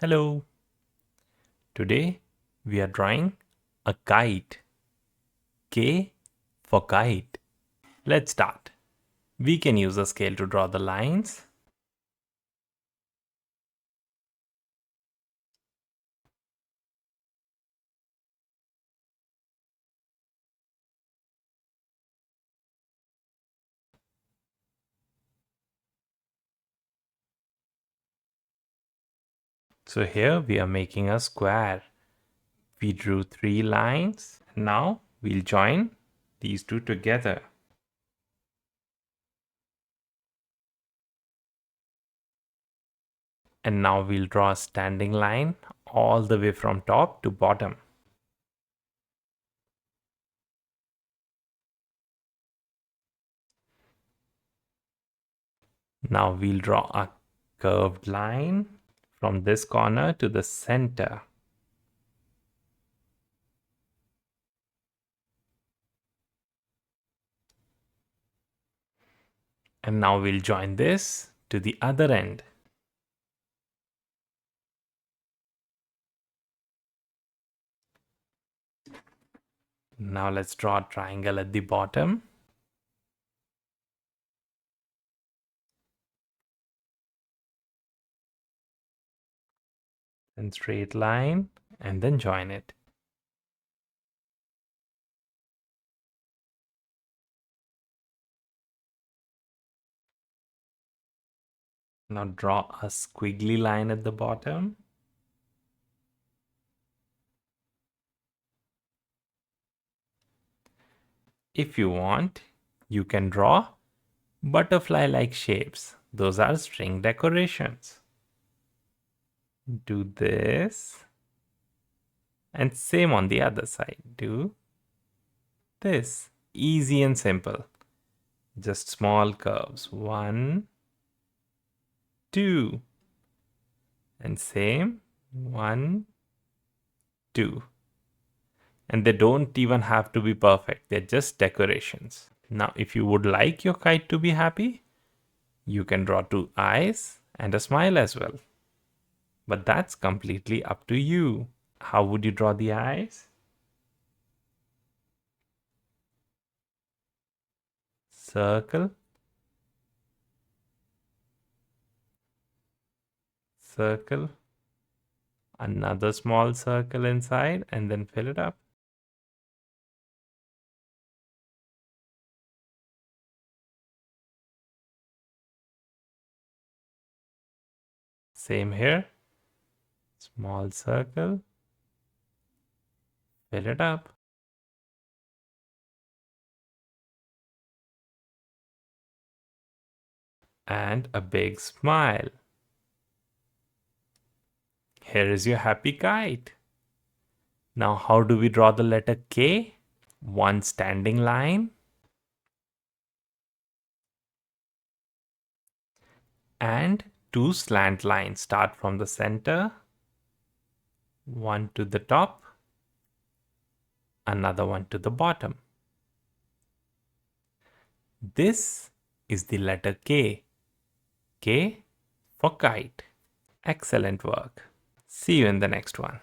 Hello. Today we are drawing a kite. K for kite. Let's start. We can use a scale to draw the lines. So here we are making a square. We drew 3 lines. Now we'll join these two together. And now we'll draw a standing line all the way from top to bottom. Now we'll draw a curved line from this corner to the center. And now we'll join this to the other end. Now let's draw a triangle at the bottom. Then straight line and then join it. Now draw a squiggly line at the bottom. If you want, you can draw butterfly-like shapes. Those are string decorations. Do this. And same on the other side. Do this. Easy and simple. Just small curves. 1, 2. And same. 1, 2. And they don't even have to be perfect. They're just decorations. Now, if you would like your kite to be happy, you can draw 2 eyes and a smile as well. But that's completely up to you. How would you draw the eyes? Circle, circle, another small circle inside, and then fill it up. Same here. Small circle, fill it up. And a big smile. Here is your happy kite. Now, how do we draw the letter K? One standing line and 2 slant lines start from the center, one to the top, another one to the bottom. This is the letter K. K for kite. Excellent work. See you in the next one.